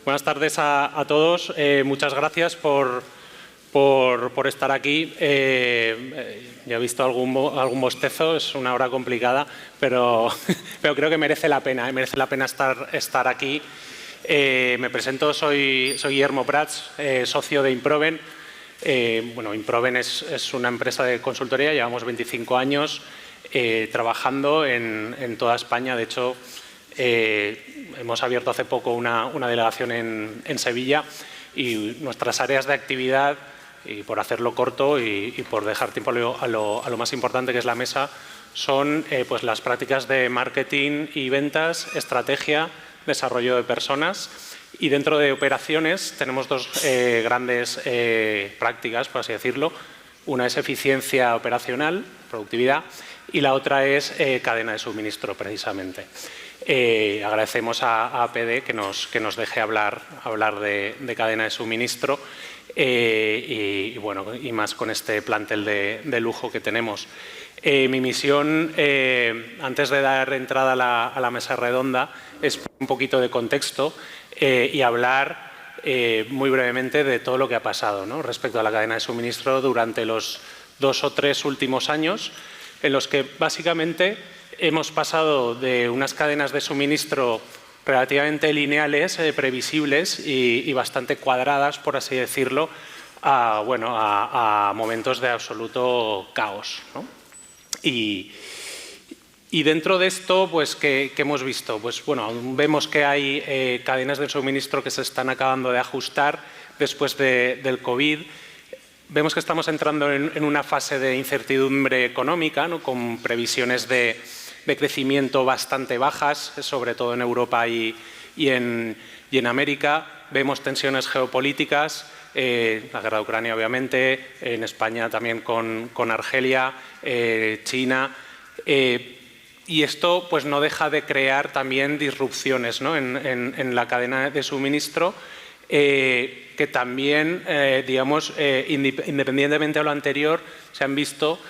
Buenas tardes a todos. Muchas gracias por estar aquí. Ya he visto algún bostezo, es una hora complicada, pero creo que merece la pena, merece la pena estar aquí. Me presento, soy Guillermo Prats, socio de Improven. Improven es una empresa de consultoría, llevamos 25 años trabajando en toda España. De hecho, hemos abierto hace poco una delegación en Sevilla, y nuestras áreas de actividad, y por hacerlo corto y por dejar tiempo a lo más importante, que es la mesa, son pues las prácticas de marketing y ventas, estrategia, desarrollo de personas. Y dentro de operaciones tenemos dos grandes prácticas, por así decirlo. Una es eficiencia operacional, productividad, y la otra es cadena de suministro, precisamente. Agradecemos a APD que nos deje hablar de cadena de suministro y más con este plantel de lujo que tenemos. Mi misión, antes de dar entrada a la mesa redonda, es un poquito de contexto y hablar muy brevemente de todo lo que ha pasado, ¿no?, respecto a la cadena de suministro durante los 2 o 3 últimos años, en los que básicamente hemos pasado de unas cadenas de suministro relativamente lineales, previsibles y bastante cuadradas, por así decirlo, a momentos de absoluto caos, ¿no? Y dentro de esto, pues, ¿qué hemos visto? Pues bueno, vemos que hay cadenas de suministro que se están acabando de ajustar después del COVID. Vemos que estamos entrando en una fase de incertidumbre económica, ¿no?, con previsiones de crecimiento bastante bajas, sobre todo en Europa y en América. Vemos tensiones geopolíticas, la guerra de Ucrania, obviamente, en España también con Argelia, China. Y esto pues no deja de crear también disrupciones, ¿no?, en la cadena de suministro, que también, independientemente de lo anterior, se han visto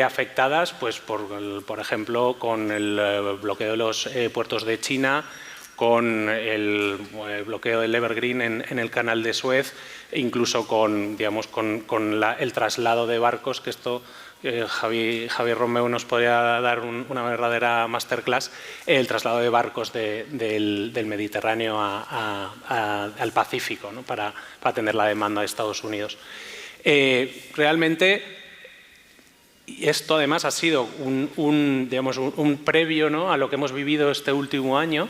afectadas, pues, por ejemplo, con el bloqueo de los puertos de China, con el bloqueo del Evergreen en el canal de Suez, e incluso con el traslado de barcos, que esto Javier Romeu nos podría dar una verdadera masterclass, el traslado de barcos del Mediterráneo al Pacífico, ¿no?, para atender la demanda de Estados Unidos. Realmente, esto además ha sido un previo, ¿no?, a lo que hemos vivido este último año,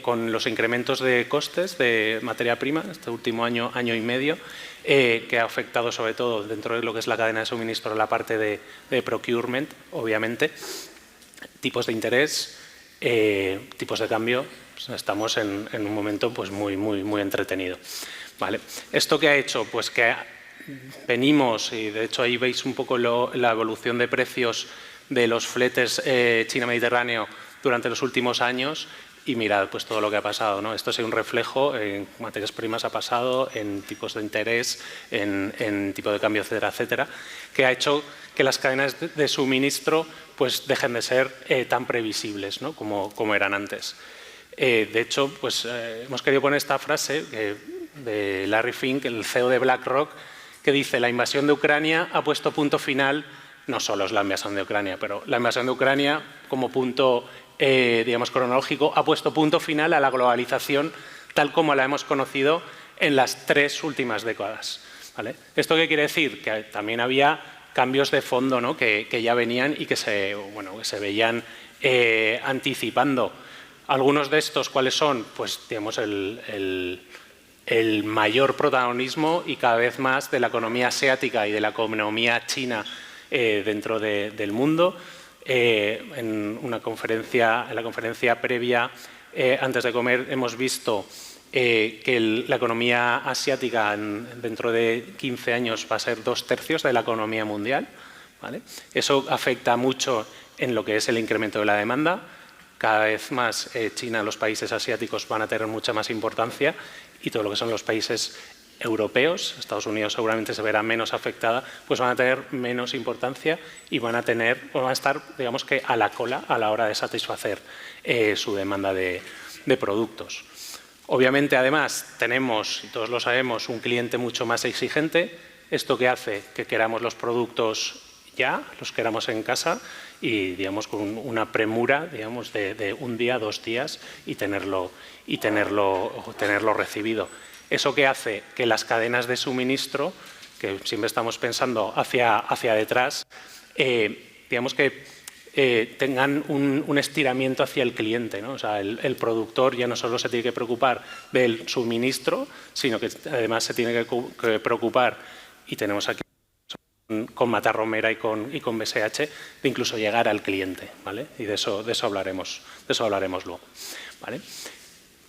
con los incrementos de costes de materia prima, este último año y medio, que ha afectado sobre todo dentro de lo que es la cadena de suministro, la parte de procurement, obviamente. Tipos de interés, tipos de cambio, pues estamos en un momento pues muy entretenido. ¿Vale? ¿Esto qué ha hecho? Pues que venimos, y de hecho ahí veis un poco la evolución de precios de los fletes China-Mediterráneo durante los últimos años. Y mirad pues todo lo que ha pasado, ¿no? Esto es un reflejo en materias primas, ha pasado en tipos de interés, en tipo de cambio, etcétera, etcétera, que ha hecho que las cadenas de suministro pues dejen de ser tan previsibles, ¿no?, como eran antes. De hecho, pues hemos querido poner esta frase de Larry Fink, el CEO de BlackRock, que dice: la invasión de Ucrania ha puesto punto final, no solo es la invasión de Ucrania, pero la invasión de Ucrania como punto cronológico, ha puesto punto final a la globalización tal como la hemos conocido en las 3 últimas décadas. ¿Vale? ¿Esto qué quiere decir? Que también había cambios de fondo, ¿no?, que ya venían y que se veían anticipando. Algunos de estos, ¿cuáles son? Pues digamos el mayor protagonismo y cada vez más de la economía asiática y de la economía china dentro del mundo. En la conferencia previa, antes de comer, hemos visto que la economía asiática dentro de 15 años va a ser 2/3 de la economía mundial. ¿Vale? Eso afecta mucho en lo que es el incremento de la demanda. Cada vez más China, los países asiáticos van a tener mucha más importancia, y todo lo que son los países europeos, Estados Unidos seguramente se verá menos afectada, pues van a tener menos importancia y van a estar, digamos que, a la cola a la hora de satisfacer su demanda de productos. Obviamente, además, tenemos, y todos lo sabemos, un cliente mucho más exigente. Esto que hace que queramos los productos ya, los queramos en casa y, digamos, con una premura, digamos, de un día, 2 días y tenerlo recibido. Eso que hace que las cadenas de suministro, que siempre estamos pensando hacia detrás, digamos que tengan un estiramiento hacia el cliente, ¿no? O sea, el productor ya no solo se tiene que preocupar del suministro, sino que además se tiene que preocupar, y tenemos aquí con Matarromera y con BSH, de incluso llegar al cliente, ¿vale? Y de eso hablaremos luego, ¿vale?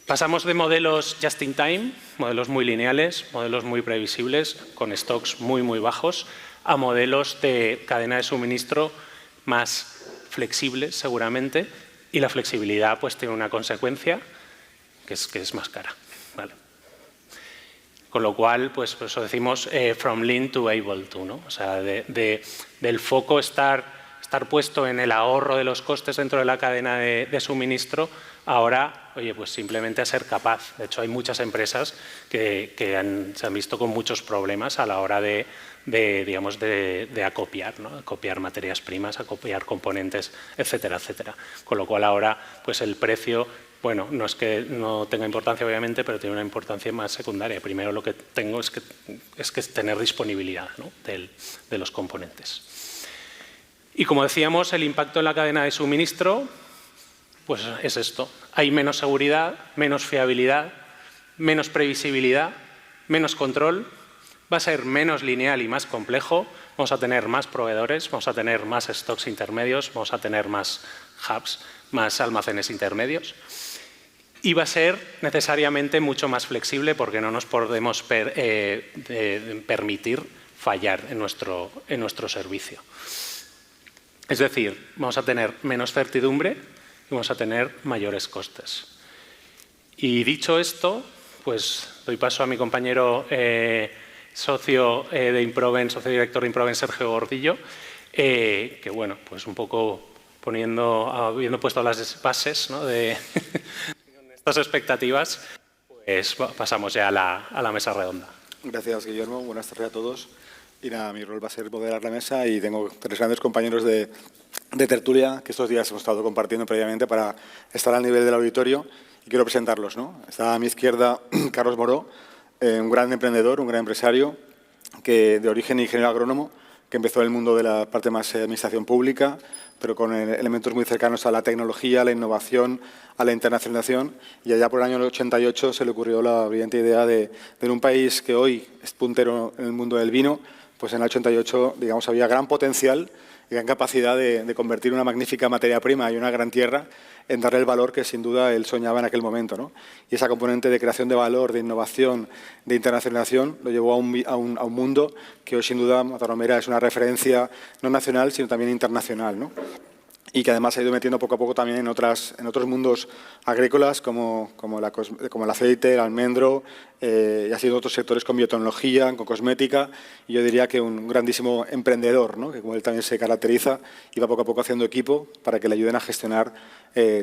Pasamos de modelos just in time, modelos muy lineales, modelos muy previsibles, con stocks muy bajos, a modelos de cadena de suministro más flexibles, seguramente, y la flexibilidad pues tiene una consecuencia que es más cara, ¿vale? Con lo cual, pues por eso decimos from lean to able to, ¿no? O sea, del foco estar puesto en el ahorro de los costes dentro de la cadena de suministro, ahora, oye, pues simplemente a ser capaz. De hecho, hay muchas empresas que se han visto con muchos problemas a la hora de acopiar, ¿no? Acopiar materias primas, acopiar componentes, etcétera, etcétera. Con lo cual ahora, pues el precio, bueno, no es que no tenga importancia obviamente, pero tiene una importancia más secundaria. Primero lo que tengo es que tener disponibilidad, ¿no? de los componentes. Y como decíamos, el impacto en la cadena de suministro, pues es esto. Hay menos seguridad, menos fiabilidad, menos previsibilidad, menos control. Va a ser menos lineal y más complejo. Vamos a tener más proveedores, vamos a tener más stocks intermedios, vamos a tener más hubs, más almacenes intermedios. Y va a ser necesariamente mucho más flexible porque no nos podemos permitir fallar en nuestro servicio. Es decir, vamos a tener menos certidumbre y vamos a tener mayores costes. Y dicho esto, pues doy paso a mi compañero socio de Improven, socio director de Improven, Sergio Gordillo, que bueno, pues un poco habiendo puesto las bases, ¿no? de estas expectativas, pues pasamos ya a la mesa redonda. Gracias, Guillermo. Buenas tardes a todos. Y nada, mi rol va a ser moderar la mesa y tengo 3 grandes compañeros de tertulia que estos días hemos estado compartiendo previamente para estar al nivel del auditorio y quiero presentarlos, ¿no? Está a mi izquierda Carlos Moró, un gran emprendedor, un gran empresario que de origen ingeniero agrónomo, que empezó en el mundo de la parte más de administración pública, pero con elementos muy cercanos a la tecnología, a la innovación, a la internacionalización. Y allá por el año 88 se le ocurrió la brillante idea de en un país que hoy es puntero en el mundo del vino, pues en el 88, digamos, había gran potencial y gran capacidad de convertir una magnífica materia prima y una gran tierra en darle el valor que sin duda él soñaba en aquel momento, ¿no? Y esa componente de creación de valor, de innovación, de internacionalización, lo llevó a un mundo que hoy sin duda Matarromera es una referencia no nacional, sino también internacional, ¿no? Y que además se ha ido metiendo poco a poco también en otros mundos agrícolas como el aceite, el almendro, y ha sido otros sectores con biotecnología, con cosmética, y yo diría que un grandísimo emprendedor, ¿no? Que como él también se caracteriza, y va poco a poco haciendo equipo para que le ayuden a gestionar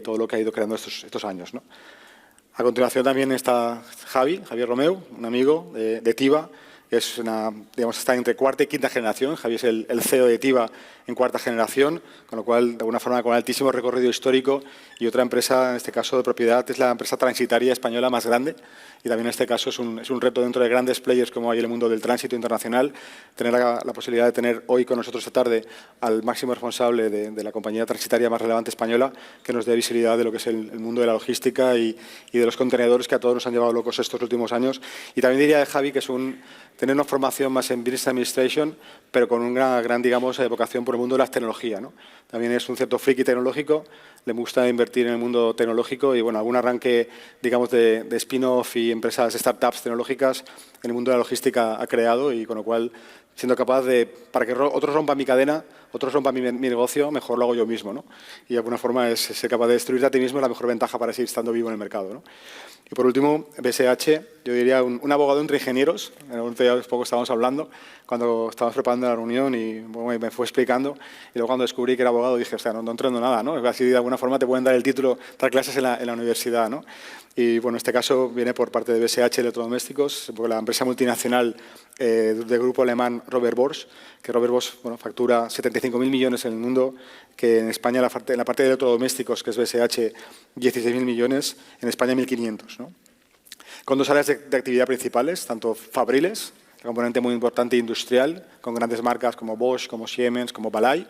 todo lo que ha ido creando estos años, ¿no? A continuación también está Javier Romeu, un amigo de Tiva. Está entre 4ª y 5ª generación. Javier es el CEO de Tiva en 4ª generación, con lo cual, de alguna forma, con altísimo recorrido histórico. Y otra empresa, en este caso de propiedad, es la empresa transitaria española más grande. Y también en este caso es un reto dentro de grandes players como hay en el mundo del tránsito internacional, tener la posibilidad de tener hoy con nosotros esta tarde al máximo responsable de la compañía transitaria más relevante española, que nos dé visibilidad de lo que es el mundo de la logística y de los contenedores que a todos nos han llevado locos estos últimos años. Y también diría de Javi que es tener una formación más en Business Administration, pero con una gran, digamos, vocación por el mundo de las tecnologías, ¿no? También es un cierto friki tecnológico, le gusta invertir en el mundo tecnológico y, bueno, algún arranque, digamos, de spin-off y empresas, startups tecnológicas en el mundo de la logística ha creado y con lo cual siendo capaz de, para que otros rompan mi cadena, otros rompan mi negocio, mejor lo hago yo mismo, ¿no? Y de alguna forma es ser capaz de destruirte a ti mismo es la mejor ventaja para seguir estando vivo en el mercado, ¿no? Y por último, BSH, yo diría un abogado entre ingenieros. Hace poco estábamos hablando, cuando estábamos preparando la reunión y bueno, me fue explicando. Y luego cuando descubrí que era abogado dije, o sea, no entiendo nada, ¿no? Así de alguna forma te pueden dar el título, dar clases en la universidad, ¿no? Y bueno, este caso viene por parte de BSH Electrodomésticos, porque la empresa multinacional del grupo alemán Robert Bosch, que Robert Bosch factura 75.000 millones en el mundo, que en España en la parte de electrodomésticos, que es BSH, 16.000 millones, en España 1.500, ¿no? Con dos áreas de actividad principales, tanto fabriles, un componente muy importante industrial, con grandes marcas como Bosch, como Siemens, como Balay,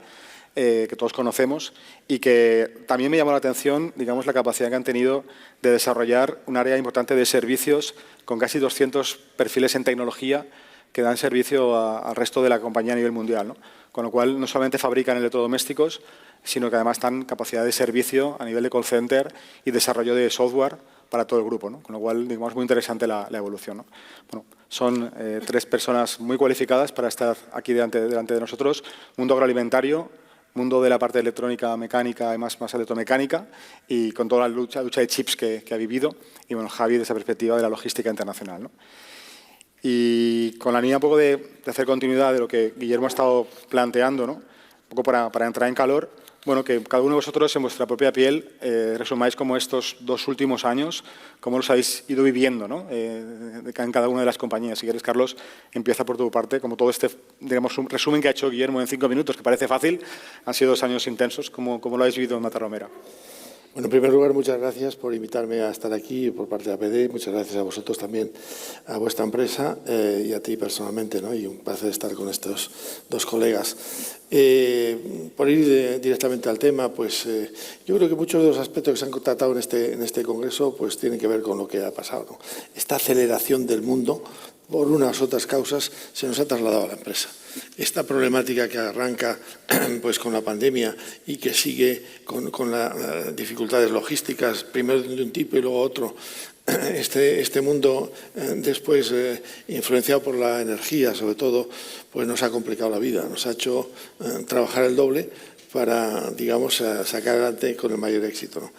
que todos conocemos, y que también me llamó la atención, digamos, la capacidad que han tenido de desarrollar un área importante de servicios con casi 200 perfiles en tecnología que dan servicio al resto de la compañía a nivel mundial, ¿no? Con lo cual, no solamente fabrican electrodomésticos, sino que además dan capacidad de servicio a nivel de call center y desarrollo de software para todo el grupo, ¿no? Con lo cual, digamos, muy interesante la evolución, ¿no? Bueno, son 3 personas muy cualificadas para estar aquí delante de nosotros. Mundo agroalimentario, mundo de la parte electrónica, mecánica y más electromecánica, y con toda la lucha de chips que ha vivido. Y bueno, Javi, de esa perspectiva de la logística internacional, ¿no? Y con la línea un poco de hacer continuidad de lo que Guillermo ha estado planteando, ¿no? Un poco para entrar en calor, bueno, que cada uno de vosotros en vuestra propia piel resumáis como estos 2 últimos años, cómo los habéis ido viviendo, ¿no? En cada una de las compañías. Si quieres, Carlos, empieza por tu parte, como todo este, digamos, un resumen que ha hecho Guillermo en 5 minutos, que parece fácil, han sido 2 años intensos. ¿Cómo lo habéis vivido en Matarromera? Bueno, en primer lugar, muchas gracias por invitarme a estar aquí por parte de APD. Muchas gracias a vosotros también, a vuestra empresa y a ti personalmente, ¿no? Y un placer estar con estos 2 colegas. Por ir directamente al tema, pues yo creo que muchos de los aspectos que se han tratado en este congreso pues tienen que ver con lo que ha pasado, ¿no? Esta aceleración del mundo, por unas u otras causas, se nos ha trasladado a la empresa. Esta problemática que arranca pues, con la pandemia y que sigue con las dificultades logísticas, primero de un tipo y luego otro, este mundo después influenciado por la energía, sobre todo, pues nos ha complicado la vida, nos ha hecho trabajar el doble para, digamos, sacar adelante con el mayor éxito, ¿no?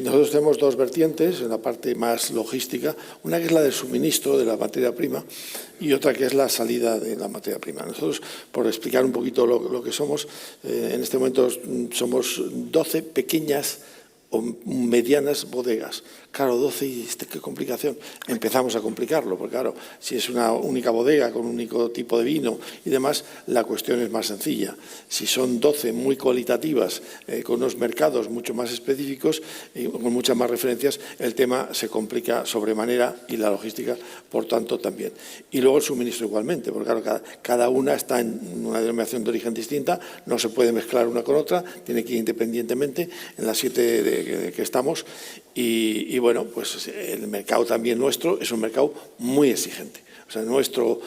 Nosotros tenemos 2 vertientes en la parte más logística, una que es la del suministro de la materia prima y otra que es la salida de la materia prima. Nosotros, por explicar un poquito lo que somos, en este momento somos 12 pequeñas o medianas bodegas. Claro, 12, y qué complicación. Empezamos a complicarlo, porque claro, si es una única bodega con un único tipo de vino y demás, la cuestión es más sencilla. Si son 12 muy cualitativas, con unos mercados mucho más específicos y con muchas más referencias, el tema se complica sobremanera y la logística, por tanto, también. Y luego el suministro igualmente, porque claro, cada una está en una denominación de origen distinta, no se puede mezclar una con otra, tiene que ir independientemente en las 7 que estamos. Y bueno, pues el mercado también nuestro es un mercado muy exigente. O sea, nuestros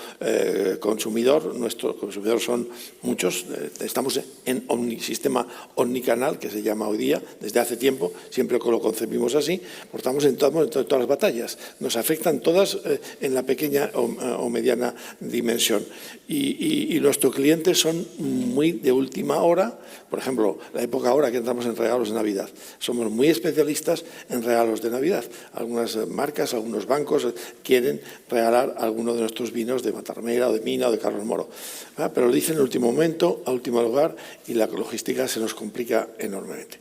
consumidores son muchos. Estamos en sistema omnicanal, que se llama hoy día, desde hace tiempo, siempre lo concebimos así, porque estamos en todas las batallas. Nos afectan todas en la pequeña o mediana dimensión. Y nuestros clientes son muy de última hora. Por ejemplo, la época ahora que entramos en regalos de Navidad. Somos muy especialistas en regalos de Navidad. Algunas marcas, algunos bancos quieren regalar algunos de nuestros vinos de Matarromera o de Mina o de Carlos Moro. Pero lo dicen en el último momento, a último lugar, y la logística se nos complica enormemente.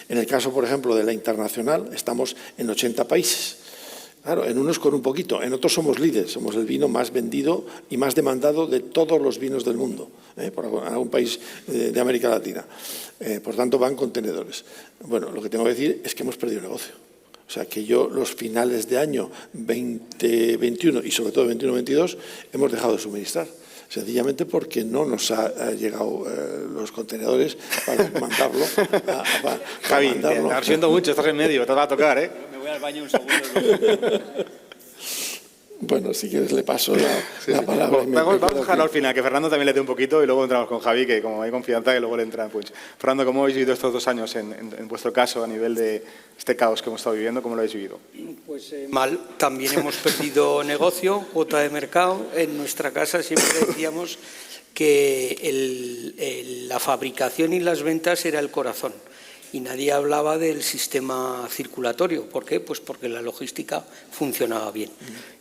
En el caso, por ejemplo, de la internacional, estamos en 80 países. Claro, en unos con un poquito, en otros somos líderes, somos el vino más vendido y más demandado de todos los vinos del mundo, por algún país de América Latina. Por tanto, van contenedores. Bueno, lo que tengo que decir es que hemos perdido negocio. O sea, que los finales de año 2021 y sobre todo 21-22 hemos dejado de suministrar. Sencillamente porque no nos ha llegado los contenedores para mandarlo. Javi, te estás siendo mucho, estás en medio, te va a tocar, ¿eh? Me voy al baño un segundo. Bueno, si quieres le paso la palabra. Vamos a dejarlo al final, que Fernando también le dé un poquito y luego entramos con Javi, que como hay confianza que luego le entra en punch. Fernando, ¿cómo habéis vivido estos 2 años en vuestro caso a nivel de este caos que hemos estado viviendo? ¿Cómo lo habéis vivido? Pues mal, también hemos perdido negocio, cuota de mercado. En nuestra casa siempre decíamos que la fabricación y las ventas era el corazón. Y nadie hablaba del sistema circulatorio. ¿Por qué? Pues porque la logística funcionaba bien.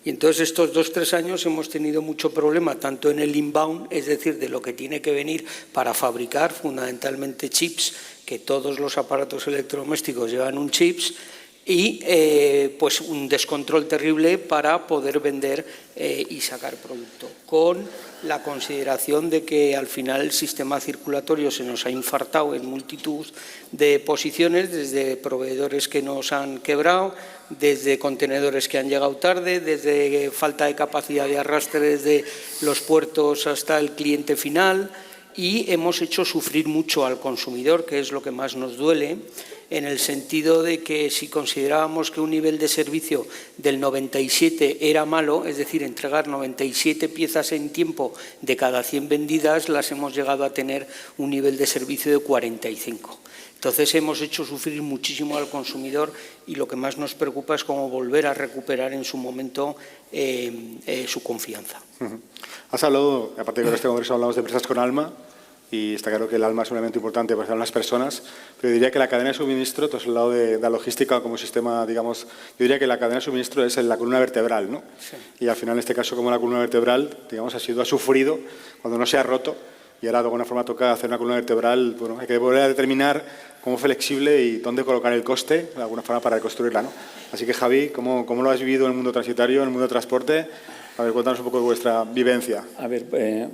Y entonces estos 2-3 años hemos tenido mucho problema, tanto en el inbound, es decir, de lo que tiene que venir para fabricar, fundamentalmente chips, que todos los aparatos electrodomésticos llevan un chips, y pues un descontrol terrible para poder vender y sacar producto, con la consideración de que al final el sistema circulatorio se nos ha infartado en multitud de posiciones, desde proveedores que nos han quebrado, desde contenedores que han llegado tarde, desde falta de capacidad de arrastre desde los puertos hasta el cliente final, y hemos hecho sufrir mucho al consumidor, que es lo que más nos duele, en el sentido de que si considerábamos que un nivel de servicio del 97 era malo, es decir, entregar 97 piezas en tiempo de cada 100 vendidas, las hemos llegado a tener un nivel de servicio de 45. Entonces hemos hecho sufrir muchísimo al consumidor y lo que más nos preocupa es cómo volver a recuperar en su momento su confianza. Has hablado, aparte de este congreso hablamos de empresas con alma, y está claro que el alma es un elemento importante para las personas, pero yo diría que la cadena de suministro, tú has hablado de la logística como sistema, digamos, yo diría que la cadena de suministro es la columna vertebral, ¿no? Sí. Y al final, en este caso, como la columna vertebral, digamos, ha sufrido cuando no se ha roto, y ahora de alguna forma toca hacer una columna vertebral, bueno, hay que volver a determinar cómo flexible y dónde colocar el coste, de alguna forma, para reconstruirla, ¿no? Así que, Javi, ¿cómo lo has vivido en el mundo transitario, en el mundo de transporte? A ver, cuéntanos un poco de vuestra vivencia. A ver,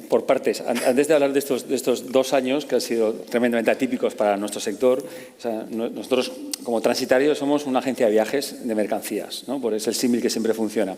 por partes. Antes de hablar de estos 2 años, que han sido tremendamente atípicos para nuestro sector, o sea, nosotros como transitarios somos una agencia de viajes de mercancías, ¿no? Por eso el símil que siempre funciona.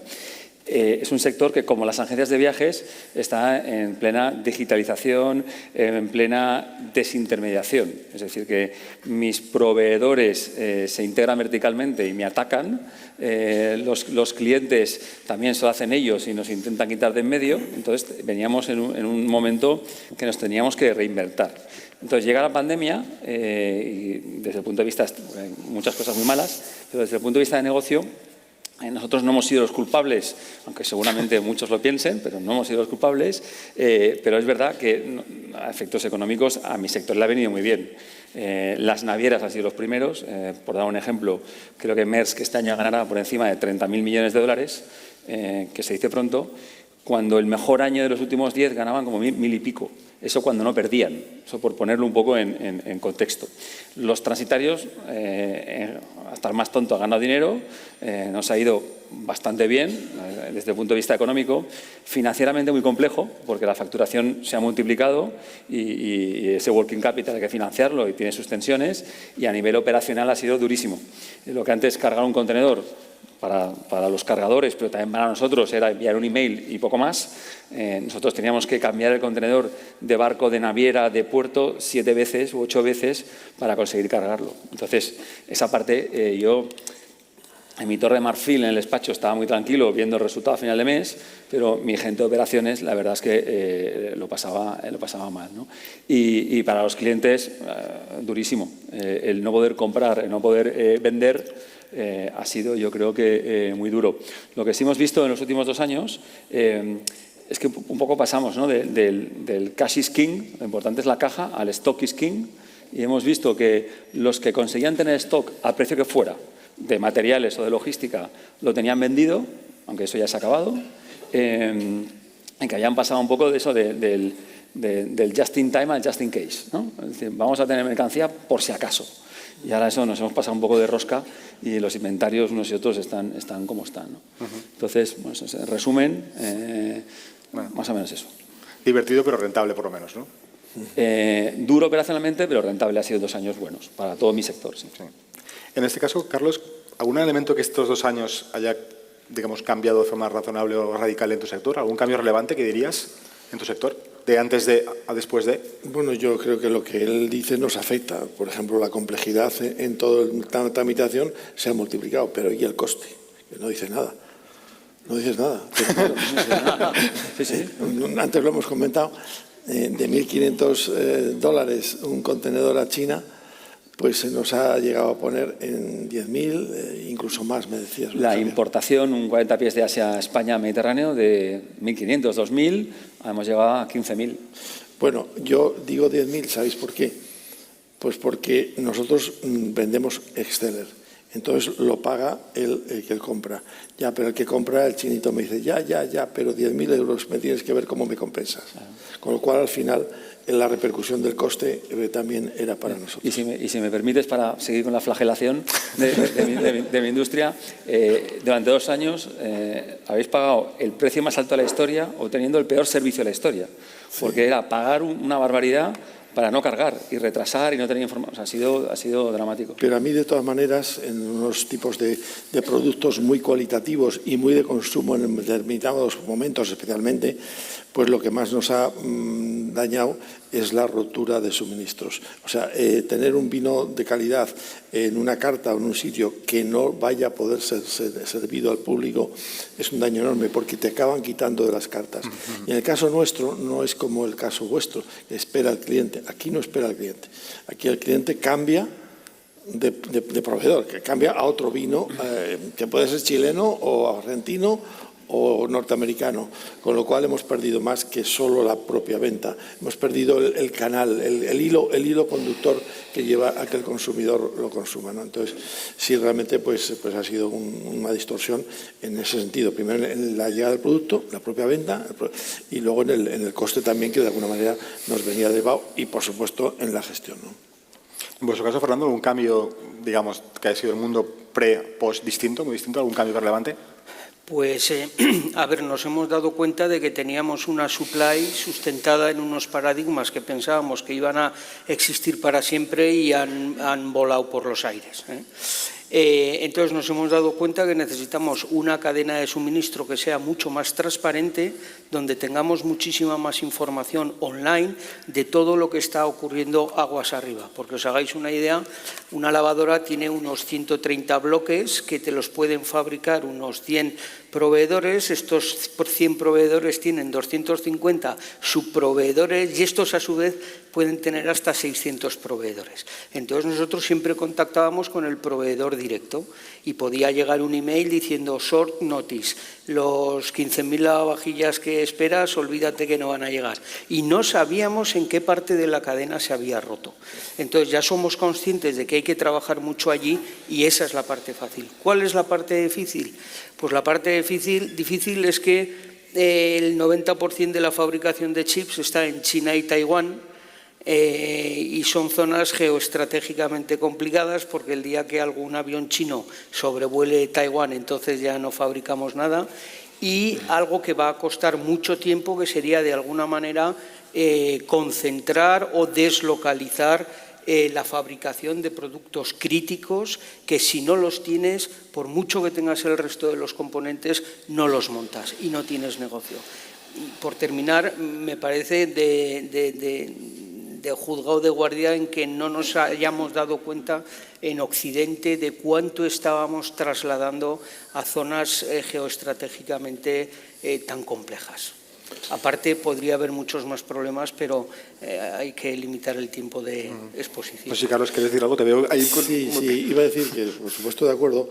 Es un sector que, como las agencias de viajes, está en plena digitalización, en plena desintermediación. Es decir, que mis proveedores se integran verticalmente y me atacan. Los clientes también se lo hacen ellos y nos intentan quitar de en medio. Entonces, veníamos en un momento que nos teníamos que reinventar. Entonces, llega la pandemia y desde el punto de vista, muchas cosas muy malas, pero desde el punto de vista de negocio, nosotros no hemos sido los culpables, aunque seguramente muchos lo piensen, pero no hemos sido los culpables, pero es verdad que a efectos económicos a mi sector le ha venido muy bien. Las navieras han sido los primeros, por dar un ejemplo, creo que Maersk este año ganará por encima de 30.000 millones de dólares, que se dice pronto, cuando el mejor año de los últimos 10 ganaban como 1.000 y pico. Eso cuando no perdían, eso por ponerlo un poco en contexto. Los transitarios, hasta el más tonto ha ganado dinero, nos ha ido bastante bien desde el punto de vista económico, financieramente muy complejo, porque la facturación se ha multiplicado y ese working capital hay que financiarlo y tiene sus tensiones, y a nivel operacional ha sido durísimo. Lo que antes cargar un contenedor para los cargadores, pero también para nosotros era enviar un email y poco más. Nosotros teníamos que cambiar el contenedor de barco, de naviera, de puerto 7 veces u 8 veces para conseguir cargarlo. Entonces, esa parte yo en mi torre de marfil en el despacho estaba muy tranquilo viendo el resultado a final de mes, pero mi gente de operaciones la verdad es que lo pasaba mal, ¿no? Y para los clientes durísimo. El no poder comprar, el no poder vender ha sido, yo creo que muy duro. Lo que sí hemos visto en los últimos 2 años es que un poco pasamos, ¿no? del cash is king, lo importante es la caja, al stock is king, y hemos visto que los que conseguían tener stock al precio que fuera, de materiales o de logística, lo tenían vendido, aunque eso ya se ha acabado, en que habían pasado un poco de eso del just in time al just in case, ¿no? Es decir, vamos a tener mercancía por si acaso. Y ahora eso nos hemos pasado un poco de rosca y los inventarios unos y otros están como están, ¿no? Entonces, pues, en resumen, más o menos eso. Divertido pero rentable por lo menos, ¿no? Duro operacionalmente, pero rentable. Ha sido 2 años buenos para todo mi sector. Sí. Sí. En este caso, Carlos, ¿algún elemento que estos 2 años haya, digamos, cambiado de forma razonable o radical en tu sector? ¿Algún cambio relevante que dirías en tu sector? ¿De antes de a después de? Bueno, yo creo que lo que él dice nos afecta. Por ejemplo, la complejidad en toda la tramitación se ha multiplicado, pero ¿y el coste? Que no dice nada. No dices nada. Sí, sí. Antes lo hemos comentado, de $1.500 un contenedor a China, pues se nos ha llegado a poner en 10.000, incluso más, me decías. La importación, un 40 pies de Asia a España, Mediterráneo, de 1.500, 2.000, hemos llegado a 15.000. Bueno, yo digo 10.000, ¿sabéis por qué? Pues porque nosotros vendemos Exceller. Entonces lo paga el que compra. Ya, pero el que compra, el chinito me dice, ya, pero 10.000 euros me tienes que ver cómo me compensas. Con lo cual, al final, la repercusión del coste también era para nosotros. Y si me permites, para seguir con la flagelación de mi industria, durante 2 años habéis pagado el precio más alto de la historia obteniendo el peor servicio de la historia. Porque era pagar una barbaridad para no cargar y retrasar y no tener información. O sea, ha sido dramático. Pero a mí, de todas maneras, en unos tipos de productos muy cualitativos y muy de consumo en determinados momentos especialmente, pues lo que más nos ha dañado es la rotura de suministros. O sea, tener un vino de calidad en una carta o en un sitio que no vaya a poder ser servido al público es un daño enorme, porque te acaban quitando de las cartas. Y en el caso nuestro no es como el caso vuestro, que espera el cliente. Aquí no espera el cliente. Aquí el cliente cambia de proveedor, que cambia a otro vino, que puede ser chileno o argentino o norteamericano, con lo cual hemos perdido más que solo la propia venta. Hemos perdido el canal, el hilo conductor que lleva a que el consumidor lo consuma, ¿no? Entonces, sí, realmente pues ha sido una distorsión en ese sentido. Primero en la llegada del producto, la propia venta, y luego en el coste también, que de alguna manera nos venía derivado, y por supuesto en la gestión, ¿no? En vuestro caso, Fernando, ¿un cambio, digamos, que ha sido el mundo pre-post distinto, muy distinto, algún cambio relevante? Pues, a ver, nos hemos dado cuenta de que teníamos una supply sustentada en unos paradigmas que pensábamos que iban a existir para siempre y han volado por los aires, entonces nos hemos dado cuenta que necesitamos una cadena de suministro que sea mucho más transparente, donde tengamos muchísima más información online de todo lo que está ocurriendo aguas arriba. Porque os hagáis una idea, una lavadora tiene unos 130 bloques que te los pueden fabricar unos 100 proveedores. Estos 100 proveedores tienen 250 subproveedores y estos a su vez pueden tener hasta 600 proveedores. Entonces nosotros siempre contactábamos con el proveedor directo y podía llegar un email diciendo short notice, los 15.000 lavavajillas que esperas, olvídate que no van a llegar. Y no sabíamos en qué parte de la cadena se había roto. Entonces ya somos conscientes de que hay que trabajar mucho allí y esa es la parte fácil. ¿Cuál es la parte difícil? Pues la parte difícil es que el 90% de la fabricación de chips está en China y Taiwán, y son zonas geoestratégicamente complicadas, porque el día que algún avión chino sobrevuele Taiwán, entonces ya no fabricamos nada, y algo que va a costar mucho tiempo, que sería de alguna manera concentrar o deslocalizar la fabricación de productos críticos que, si no los tienes, por mucho que tengas el resto de los componentes, no los montas y no tienes negocio. Por terminar, me parece de juzgado de guardia en que no nos hayamos dado cuenta en Occidente de cuánto estábamos trasladando a zonas geoestratégicamente tan complejas. Aparte, podría haber muchos más problemas, pero hay que limitar el tiempo de exposición. Pues sí, Carlos, ¿quieres decir algo? Te veo ahí. Sí, iba a decir que, por supuesto, de acuerdo,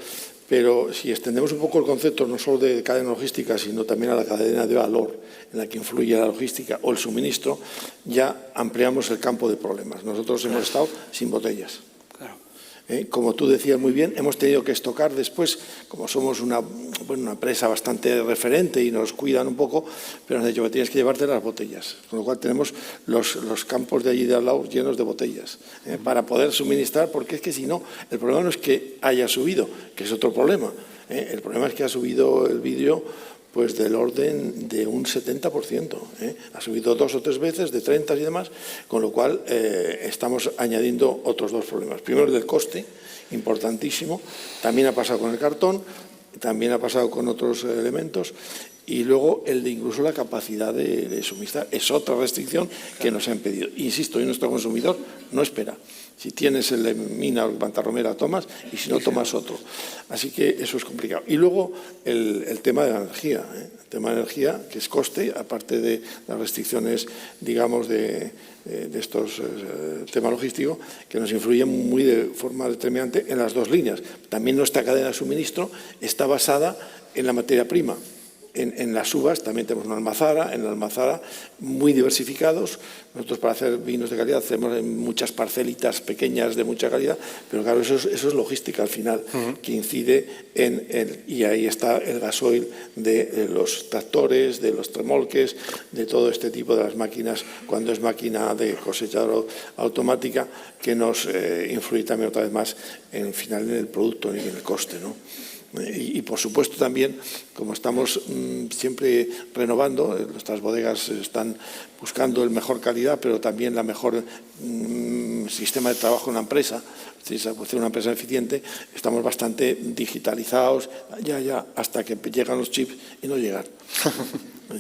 pero si extendemos un poco el concepto, no solo de cadena logística, sino también a la cadena de valor en la que influye la logística o el suministro, ya ampliamos el campo de problemas. Nosotros hemos estado sin botellas. Como tú decías muy bien, hemos tenido que estocar después, como somos una empresa bastante referente y nos cuidan un poco, pero nos han dicho que tienes que llevarte las botellas. Con lo cual tenemos los campos de allí de al lado llenos de botellas para poder suministrar, porque es que si no, el problema no es que haya subido, que es otro problema. El problema es que ha subido el vidrio pues del orden de un 70%. Ha subido 2 o 3 veces, de 30 y demás, con lo cual estamos añadiendo otros 2 problemas. Primero, el del coste, importantísimo. También ha pasado con el cartón, también ha pasado con otros elementos. Y luego el de incluso la capacidad de suministrar. Es otra restricción que nos han pedido. Insisto, y nuestro consumidor no espera. Si tienes el de Mina o el Mantarromera, tomas, y si no, tomas otro. Así que eso es complicado. Y luego el tema de la energía, el tema de energía, que es coste, aparte de las restricciones, digamos, de estos temas logísticos, que nos influyen muy de forma determinante en las dos líneas. También nuestra cadena de suministro está basada en la materia prima. En las uvas también tenemos una almazara, en la almazara muy diversificados. Nosotros para hacer vinos de calidad hacemos muchas parcelitas pequeñas de mucha calidad, pero claro, eso es logística al final, que incide y ahí está el gasoil de los tractores, de los remolques, de todo este tipo de las máquinas, cuando es máquina de cosechadora automática, que nos influye también otra vez más en el producto y en el coste, ¿no? Y por supuesto también, como estamos siempre renovando, nuestras bodegas están buscando el mejor calidad, pero también la mejor sistema de trabajo en una empresa, ser una empresa eficiente, estamos bastante digitalizados ya hasta que llegan los chips y no llegan.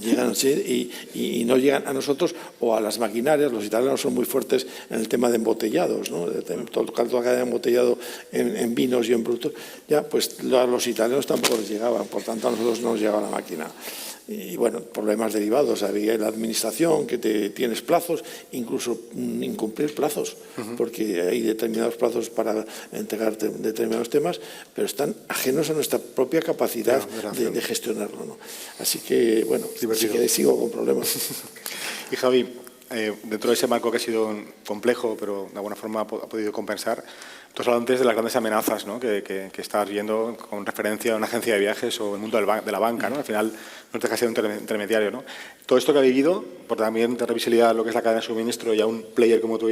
Llegan y no llegan a nosotros o a las maquinarias. Los italianos son muy fuertes en el tema de embotellados, ¿no? Todo lo que haya embotellado en vinos y en productos, ya pues a los italianos tampoco les llegaban, por tanto a nosotros no nos llegaba la máquina. Y bueno, problemas derivados, había la administración, que tienes plazos, incluso incumplir plazos, porque hay determinados plazos para entregar determinados temas, pero están ajenos a nuestra propia capacidad de gestionarlo, ¿no? Así que, bueno, sí que sigo con problemas. Y Javi, dentro de ese marco que ha sido complejo, pero de alguna forma ha podido compensar, tú has hablado antes de las grandes amenazas, ¿no? que estás viendo con referencia a una agencia de viajes o el mundo de la banca, ¿no? Al final no te deja ser un intermediario, ¿no? Todo esto que ha vivido, por también tener visibilidad a lo que es la cadena de suministro y a un player como tú,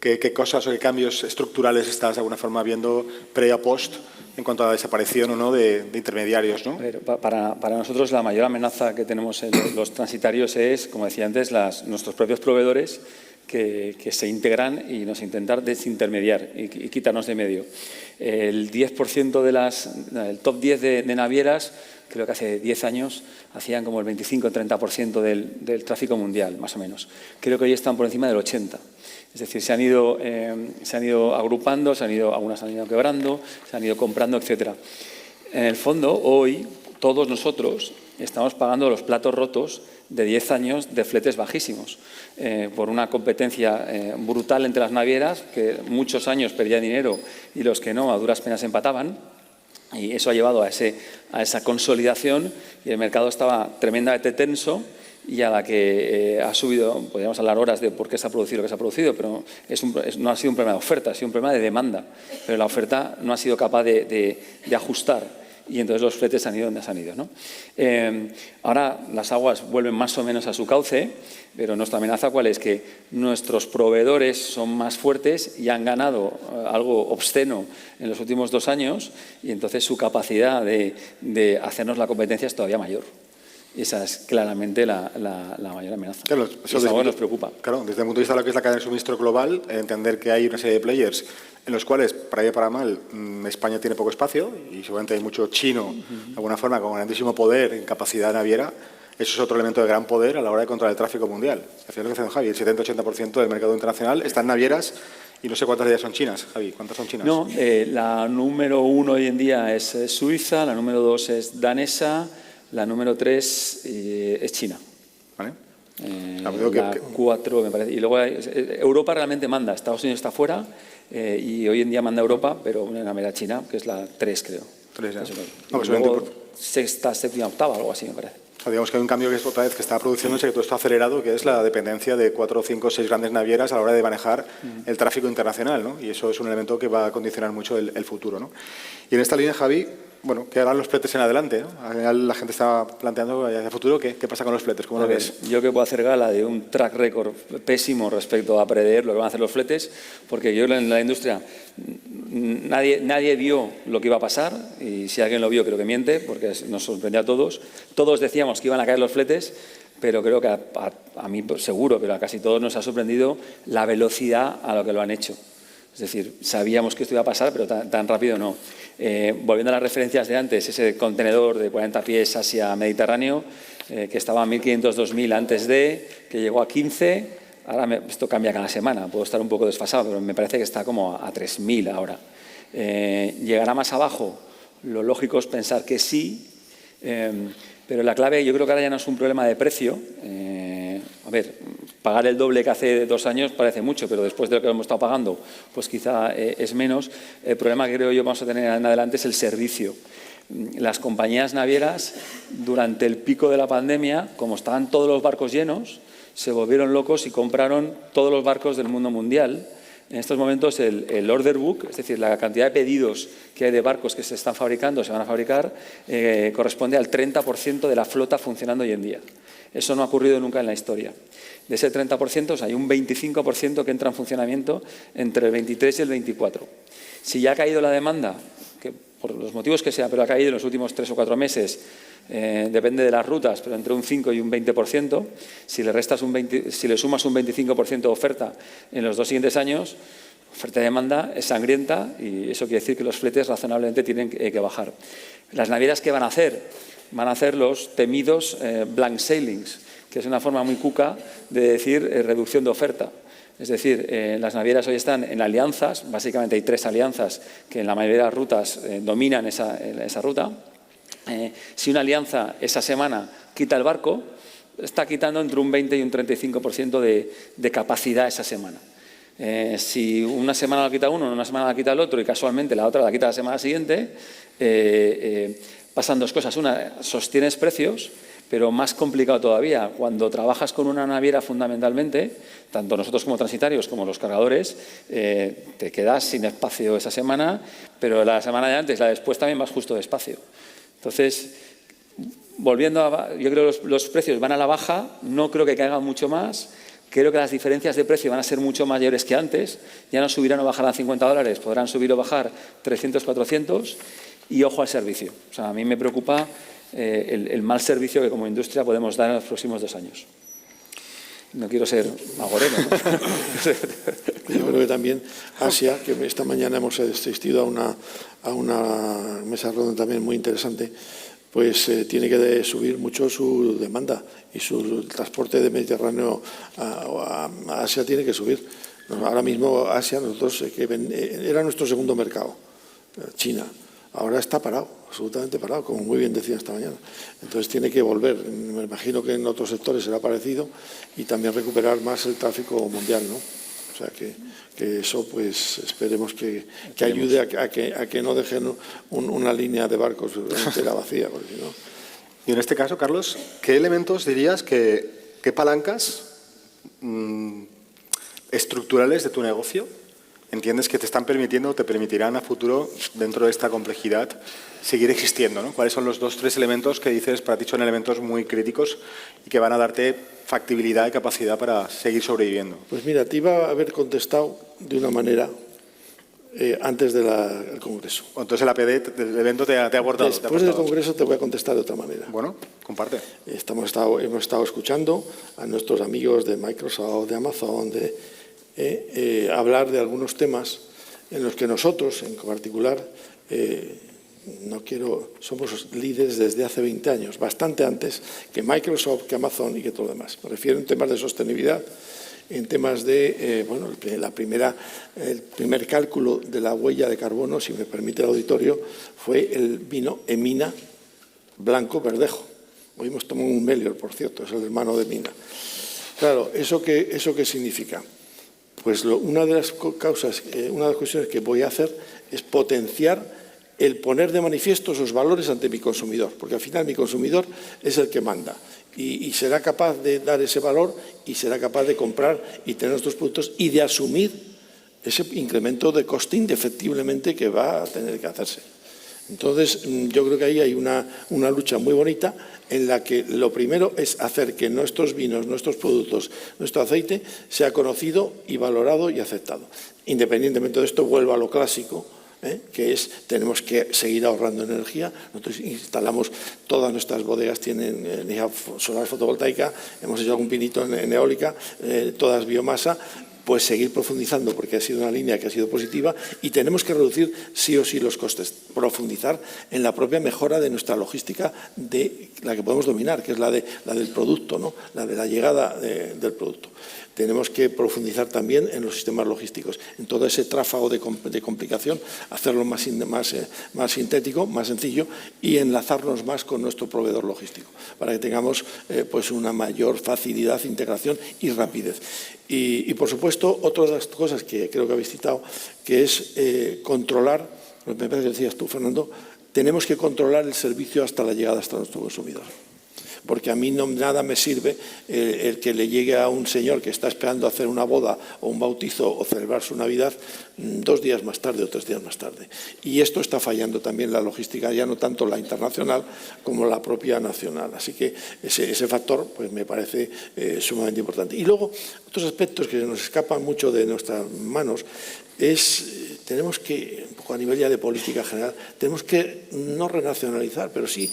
¿qué cosas o qué cambios estructurales estás de alguna forma viendo pre o post en cuanto a la desaparición o no de intermediarios, ¿no? Para nosotros la mayor amenaza que tenemos en los transitarios es, como decía antes, nuestros propios proveedores que se integran y nos intentan desintermediar y quitarnos de medio. El 10% el top 10 de navieras, creo que hace 10 años, hacían como el 25-30% del tráfico mundial, más o menos. Creo que hoy están por encima del 80%. Es decir, se han ido agrupando, algunas han ido quebrando, se han ido comprando, etcétera. En el fondo, hoy, todos nosotros estamos pagando los platos rotos de 10 años de fletes bajísimos, por una competencia brutal entre las navieras, que muchos años perdían dinero y los que no, a duras penas empataban. Y eso ha llevado a esa consolidación y el mercado estaba tremendamente tenso. Y a la que ha subido, podríamos hablar horas de por qué se ha producido lo que se ha producido, pero no ha sido un problema de oferta, ha sido un problema de demanda. Pero la oferta no ha sido capaz de ajustar y entonces los fletes se han ido donde se han ido, ¿no? Ahora las aguas vuelven más o menos a su cauce, pero nuestra amenaza ¿cuál es? Que nuestros proveedores son más fuertes y han ganado algo obsceno en los últimos 2 años y entonces su capacidad de hacernos la competencia es todavía mayor. Esa es claramente la mayor amenaza. Claro, eso nos preocupa. Claro, desde el punto de vista de lo que es la cadena de suministro global, entender que hay una serie de players en los cuales, para bien y para mal, España tiene poco espacio y seguramente hay mucho chino, de alguna forma, con grandísimo poder en capacidad naviera. Eso es otro elemento de gran poder a la hora de controlar el tráfico mundial. Al final, lo que hace Javi, el 70-80% del mercado internacional está en navieras y no sé cuántas de ellas son chinas. Javi, ¿cuántas son chinas? No, la número 1 hoy en día es Suiza, la número 2 es danesa, la número 3 es China. ¿Vale? La 4, me parece. Y luego Europa realmente manda. Estados Unidos está fuera y hoy en día manda Europa, pero en la mera China, que es la 3, creo. 3 ya. No, pues luego sexta, séptima, octava, algo así, me parece. Digamos que hay un cambio que es otra vez que está produciéndose, que todo esto ha acelerado, que es la dependencia de 4, 5, 6 grandes navieras a la hora de manejar el tráfico internacional, ¿no? Y eso es un elemento que va a condicionar mucho el futuro, ¿no? Y en esta línea, Javi, bueno, ¿qué harán los fletes en adelante, ¿no? Al final la gente está planteando hacia el futuro, ¿qué pasa con los fletes? ¿Cómo lo ves? Yo que puedo hacer gala de un track record pésimo respecto a prever lo que van a hacer los fletes, porque yo en la industria nadie vio lo que iba a pasar y si alguien lo vio creo que miente, porque nos sorprendió a todos. Todos decíamos que iban a caer los fletes, pero creo que a mí seguro, pero a casi todos nos ha sorprendido la velocidad a lo que lo han hecho. Es decir, sabíamos que esto iba a pasar, pero tan rápido no. Volviendo a las referencias de antes, ese contenedor de 40 pies Asia-Mediterráneo, que estaba a 1.500, 2.000 antes de, que llegó a 15, ahora esto cambia cada semana, puedo estar un poco desfasado, pero me parece que está como a 3.000 ahora. ¿Llegará más abajo? Lo lógico es pensar que sí, pero la clave yo creo que ahora ya no es un problema de precio. A ver, pagar el doble que hace 2 años parece mucho, pero después de lo que hemos estado pagando, pues quizá es menos. El problema que creo yo vamos a tener en adelante es el servicio. Las compañías navieras, durante el pico de la pandemia, como estaban todos los barcos llenos, se volvieron locos y compraron todos los barcos del mundo mundial. En estos momentos el order book, es decir, la cantidad de pedidos que hay de barcos que se están fabricando o se van a fabricar, corresponde al 30% de la flota funcionando hoy en día. Eso no ha ocurrido nunca en la historia. De ese 30%, hay un 25% que entra en funcionamiento entre el 23 y el 24. Si ya ha caído la demanda, que por los motivos que sea, pero ha caído en los últimos 3 o 4 meses, depende de las rutas, pero entre un 5 y un 20%, si le sumas un 25% de oferta en los 2 siguientes años, oferta y demanda es sangrienta y eso quiere decir que los fletes razonablemente tienen que bajar. Las navieras, ¿qué van a hacer? Van a hacer los temidos blank sailings, que es una forma muy cuca de decir reducción de oferta. Es decir, las navieras hoy están en alianzas, básicamente hay 3 alianzas que en la mayoría de las rutas dominan esa ruta. Si una alianza esa semana quita el barco, está quitando entre un 20 y un 35% de capacidad esa semana. Si una semana la quita uno, una semana la quita el otro y casualmente la otra la quita la semana siguiente, pasan 2 cosas. Una, sostienes precios, pero más complicado todavía, cuando trabajas con una naviera fundamentalmente, tanto nosotros como transitarios como los cargadores, te quedas sin espacio esa semana, pero la semana de antes, la después también vas justo de espacio. Entonces, yo creo que los precios van a la baja, no creo que caigan mucho más. Creo que las diferencias de precio van a ser mucho mayores que antes. Ya no subirán o bajarán $50, podrán subir o bajar 300, 400. Y ojo al servicio. O sea, a mí me preocupa el mal servicio que como industria podemos dar en los próximos 2 años. No quiero ser agorero, ¿no? Yo creo que también Asia, que esta mañana hemos asistido a una mesa redonda también muy interesante, pues tiene que subir mucho su demanda y su transporte de Mediterráneo a Asia tiene que subir. Ahora mismo Asia, nosotros era nuestro segundo mercado, China. Ahora está parado, absolutamente parado, como muy bien decía esta mañana. Entonces tiene que volver. Me imagino que en otros sectores será parecido y también recuperar más el tráfico mundial, ¿no? O sea que eso, pues esperemos que ayude a que no dejen una línea de barcos entera vacía, porque si no. Y en este caso, Carlos, ¿qué elementos dirías qué palancas estructurales de tu negocio entiendes que te están permitiendo o te permitirán a futuro, dentro de esta complejidad, seguir existiendo, ¿no? ¿Cuáles son los 2 o 3 elementos que dices, para ti son elementos muy críticos y que van a darte factibilidad y capacidad para seguir sobreviviendo? Pues mira, te iba a haber contestado de una manera antes del Congreso. Entonces el APD del evento te ha abordado. Después del Congreso te voy a contestar de otra manera. Bueno, comparte. Hemos estado escuchando a nuestros amigos de Microsoft, de Amazon, hablar de algunos temas en los que nosotros, en particular, somos líderes desde hace 20 años, bastante antes que Microsoft, que Amazon y que todo lo demás. Me refiero en temas de sostenibilidad, en temas de, el primer cálculo de la huella de carbono, si me permite el auditorio, fue el vino Emina Blanco Verdejo. Hoy hemos tomado un Melior, por cierto, es el hermano de Mina. Claro, ¿eso qué significa? Pues una de las cuestiones que voy a hacer es potenciar el poner de manifiesto esos valores ante mi consumidor, porque al final mi consumidor es el que manda y será capaz de dar ese valor y será capaz de comprar y tener nuestros productos y de asumir ese incremento de coste indefectiblemente que va a tener que hacerse. Entonces, yo creo que ahí hay una lucha muy bonita en la que lo primero es hacer que nuestros vinos, nuestros productos, nuestro aceite sea conocido y valorado y aceptado. Independientemente de esto, vuelvo a lo clásico, que es tenemos que seguir ahorrando energía. Nosotros instalamos, todas nuestras bodegas tienen energía solar fotovoltaica, hemos hecho algún pinito en eólica, todas biomasa. pues seguir profundizando, porque ha sido una línea que ha sido positiva, y tenemos que reducir sí o sí los costes, profundizar en la propia mejora de nuestra logística, de la que podemos dominar, que es la del producto, ¿no? La de la llegada del producto. Tenemos que profundizar también en los sistemas logísticos, en todo ese tráfago de complicación, hacerlo más sintético, más sencillo, y enlazarnos más con nuestro proveedor logístico, para que tengamos pues una mayor facilidad, integración y rapidez. Y por supuesto, otra de las cosas que creo que habéis citado, que es controlar, me parece que decías tú, Fernando, tenemos que controlar el servicio hasta la llegada hasta nuestro consumidor. Porque a mí nada me sirve el que le llegue a un señor que está esperando hacer una boda o un bautizo o celebrar su Navidad 2 días más tarde o 3 días más tarde. Y esto está fallando también la logística, ya no tanto la internacional como la propia nacional. Así que ese factor pues, me parece sumamente importante. Y luego, otros aspectos que nos escapan mucho de nuestras manos es, tenemos que, un poco a nivel ya de política general, tenemos que no renacionalizar, pero sí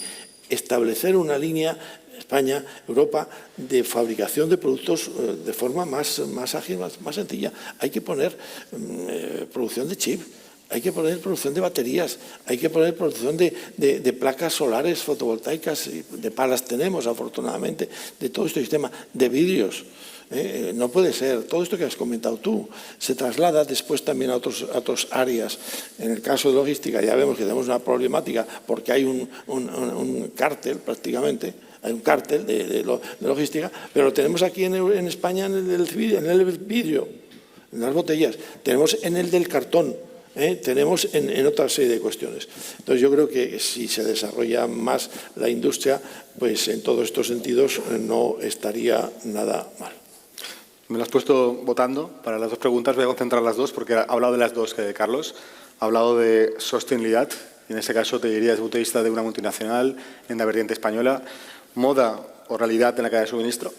establecer una línea, España, Europa, de fabricación de productos de forma más ágil, más sencilla. Hay que poner producción de chip, hay que poner producción de baterías, hay que poner producción de placas solares fotovoltaicas, de palas tenemos afortunadamente, de todo este sistema, de vidrios. No puede ser, todo esto que has comentado tú se traslada después también a otras áreas. En el caso de logística ya vemos que tenemos una problemática porque hay un cártel prácticamente, hay un cártel de logística, pero lo tenemos aquí en España en el vidrio, en las botellas, tenemos en el del cartón. Tenemos en otra serie de cuestiones. Entonces yo creo que si se desarrolla más la industria, pues en todos estos sentidos no estaría nada mal. Me lo has puesto votando para las dos preguntas, voy a concentrar las dos porque ha hablado de las dos, Carlos. Ha hablado de sostenibilidad, y en este caso te diría desde el punto de vista de una multinacional en la vertiente española, moda o realidad en la cadena de suministro,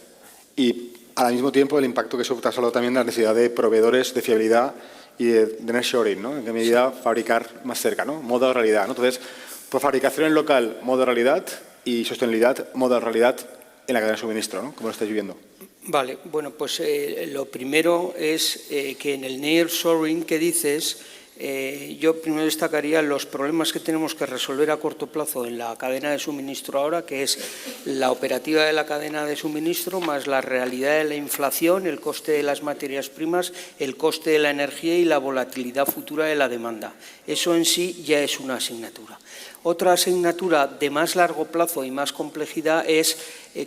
y al mismo tiempo el impacto que eso te has hablado también de la necesidad de proveedores de fiabilidad y de nearshoring, ¿no? En qué medida fabricar más cerca, ¿no? Moda o realidad, ¿no? Entonces, por fabricación en local, moda o realidad, y sostenibilidad, moda o realidad en la cadena de suministro, ¿no? ¿Cómo lo estáis viviendo? Vale, bueno, pues lo primero es que en el nearshoring que dices, yo primero destacaría los problemas que tenemos que resolver a corto plazo en la cadena de suministro ahora, que es la operativa de la cadena de suministro más la realidad de la inflación, el coste de las materias primas, el coste de la energía y la volatilidad futura de la demanda. Eso en sí ya es una asignatura. Otra asignatura de más largo plazo y más complejidad es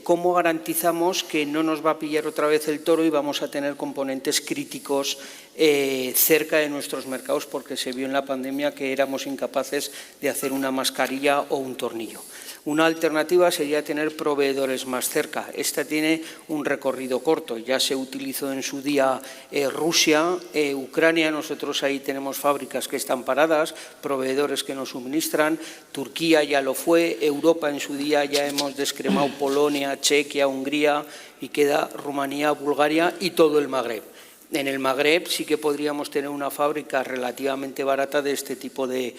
cómo garantizamos que no nos va a pillar otra vez el toro y vamos a tener componentes críticos cerca de nuestros mercados, porque se vio en la pandemia que éramos incapaces de hacer una mascarilla o un tornillo. Una alternativa sería tener proveedores más cerca. Esta tiene un recorrido corto. Ya se utilizó en su día Rusia, Ucrania. Nosotros ahí tenemos fábricas que están paradas, proveedores que nos suministran. Turquía ya lo fue. Europa en su día ya hemos descremado Polonia, Chequia, Hungría y queda Rumanía, Bulgaria y todo el Magreb. En el Magreb sí que podríamos tener una fábrica relativamente barata de este tipo de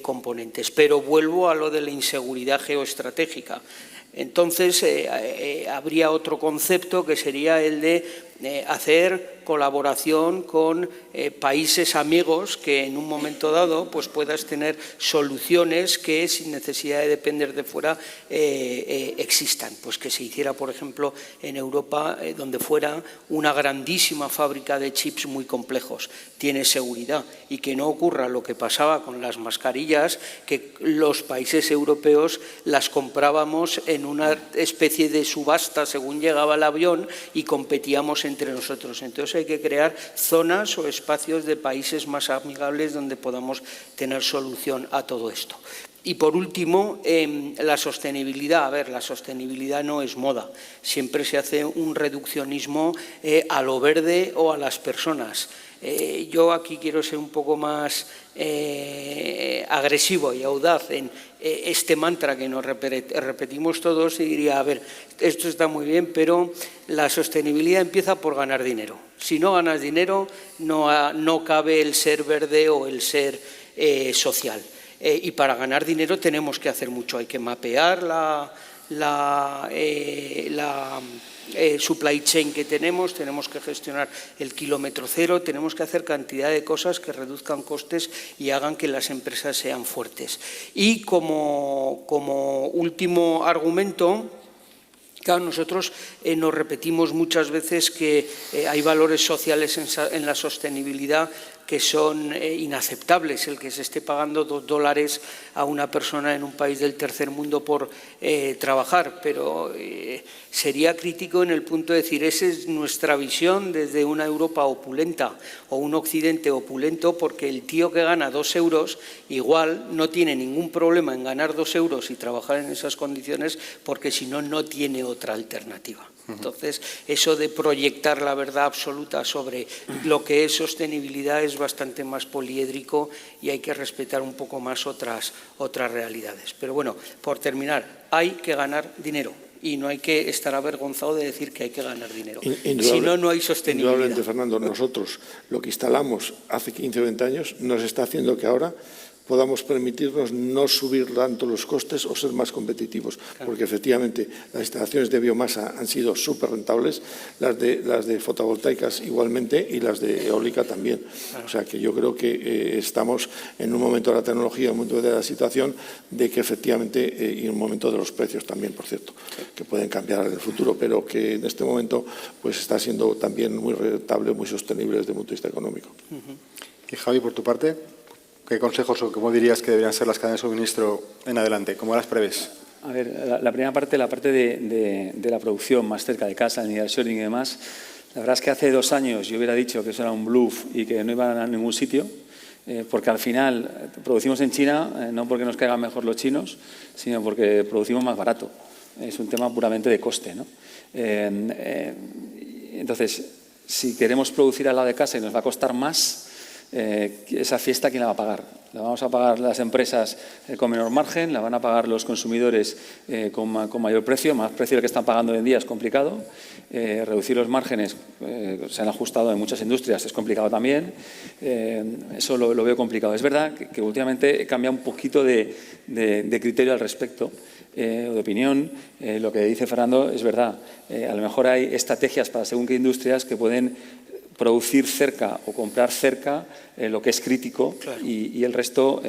componentes. Pero vuelvo a lo de la inseguridad geoestratégica. Entonces, habría otro concepto que sería el de hacer colaboración con países amigos que en un momento dado pues puedas tener soluciones que sin necesidad de depender de fuera existan. Pues que se hiciera, por ejemplo, en Europa, donde fuera una grandísima fábrica de chips muy complejos, tiene seguridad, y que no ocurra lo que pasaba con las mascarillas, que los países europeos las comprábamos en una especie de subasta según llegaba el avión y competíamos entre nosotros. Entonces hay que crear zonas o espacios de países más amigables donde podamos tener solución a todo esto. Y por último, la sostenibilidad. A ver, la sostenibilidad no es moda. Siempre se hace un reduccionismo a lo verde o a las personas. Yo aquí quiero ser un poco más agresivo y audaz en este mantra que nos repetimos todos, y diría, a ver, esto está muy bien, pero la sostenibilidad empieza por ganar dinero. Si no ganas dinero, no cabe el ser verde o el ser social. Y para ganar dinero tenemos que hacer mucho. Hay que mapear la supply chain que tenemos que gestionar el kilómetro cero, tenemos que hacer cantidad de cosas que reduzcan costes y hagan que las empresas sean fuertes. Y como último argumento, claro, nosotros nos repetimos muchas veces que hay valores sociales en la sostenibilidad que son inaceptables. El que se esté pagando $2 a una persona en un país del tercer mundo por trabajar, pero sería crítico en el punto de decir, esa es nuestra visión desde una Europa opulenta o un Occidente opulento, porque el tío que gana 2 euros igual no tiene ningún problema en ganar 2 euros y trabajar en esas condiciones, porque si no, no tiene otra alternativa. Entonces, eso de proyectar la verdad absoluta sobre lo que es sostenibilidad es bastante más poliédrico y hay que respetar un poco más otras realidades. Pero bueno, por terminar, hay que ganar dinero y no hay que estar avergonzado de decir que hay que ganar dinero. Si no, no hay sostenibilidad. Indudablemente, Fernando, nosotros lo que instalamos hace 15 o 20 años nos está haciendo que ahora podamos permitirnos no subir tanto los costes o ser más competitivos, porque efectivamente las instalaciones de biomasa han sido súper rentables, las de fotovoltaicas igualmente y las de eólica también. O sea que yo creo que estamos en un momento de la tecnología, un momento de la situación, de que efectivamente, y un momento de los precios también, por cierto, que pueden cambiar en el futuro, pero que en este momento pues está siendo también muy rentable, muy sostenible desde el punto de vista económico. Y Javi, por tu parte, ¿qué consejos o cómo dirías que deberían ser las cadenas de suministro en adelante? ¿Cómo las prevés? A ver, la primera parte, la parte de la producción más cerca de casa, el nearshoring y demás, la verdad es que hace 2 años yo hubiera dicho que eso era un bluff y que no iban a ningún sitio, porque al final producimos en China, no porque nos caigan mejor los chinos, sino porque producimos más barato. Es un tema puramente de coste, ¿no? Entonces, si queremos producir al lado de casa y nos va a costar más, esa fiesta, ¿quién la va a pagar? La vamos a pagar las empresas con menor margen, la van a pagar los consumidores con mayor precio, más precio del que están pagando hoy en día es complicado. Reducir los márgenes, se han ajustado en muchas industrias, es complicado también. Eso lo veo complicado. Es verdad que últimamente he cambiado un poquito de criterio al respecto, o de opinión. Lo que dice Fernando es verdad. A lo mejor hay estrategias para según qué industrias que pueden producir cerca o comprar cerca lo que es crítico, claro, y el resto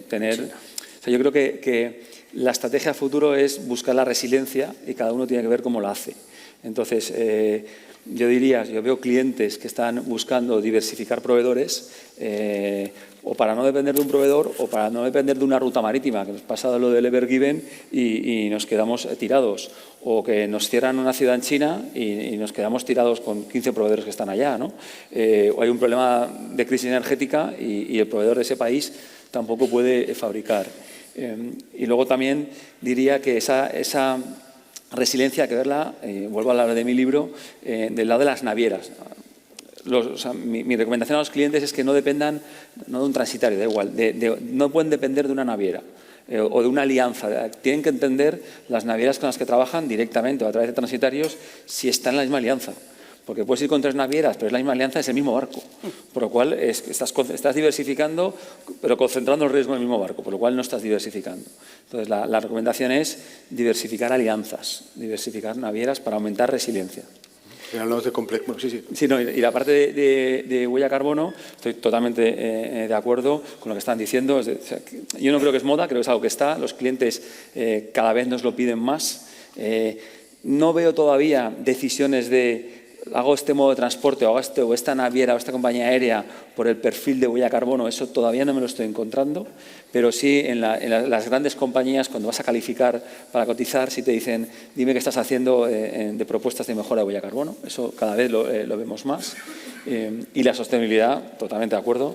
tener... Sí. O sea, yo creo que la estrategia a futuro es buscar la resiliencia y cada uno tiene que ver cómo la hace. Entonces, yo diría, yo veo clientes que están buscando diversificar proveedores o para no depender de un proveedor o para no depender de una ruta marítima, que nos pasa lo del Ever Given y nos quedamos tirados, o que nos cierran una ciudad en China y nos quedamos tirados con 15 proveedores que están allá, ¿no? O hay un problema de crisis energética y el proveedor de ese país tampoco puede fabricar. Y luego también diría que esa resiliencia hay que verla, vuelvo a hablar de mi libro, del lado de las navieras. Mi recomendación a los clientes es que no dependan, no de un transitario, da igual, no pueden depender de una naviera o de una alianza. Tienen que entender las navieras con las que trabajan directamente o a través de transitarios si están en la misma alianza. Porque puedes ir con 3 navieras, pero es la misma alianza, es el mismo barco. Por lo cual estás diversificando, pero concentrando el riesgo en el mismo barco, por lo cual no estás diversificando. Entonces, la recomendación es diversificar alianzas, diversificar navieras para aumentar resiliencia. Hablamos de complejo. Sí. Sí, no, y la parte de huella carbono, estoy totalmente de acuerdo con lo que están diciendo. O sea, yo no creo que es moda, creo que es algo que está. Los clientes cada vez nos lo piden más. No veo todavía decisiones de hago este modo de transporte o hago esta naviera o esta compañía aérea por el perfil de huella carbono. Eso todavía no me lo estoy encontrando, pero sí en las grandes compañías, cuando vas a calificar para cotizar, sí te dicen, dime qué estás haciendo de propuestas de mejora de huella carbono. Eso cada vez lo vemos más. Y la sostenibilidad, totalmente de acuerdo.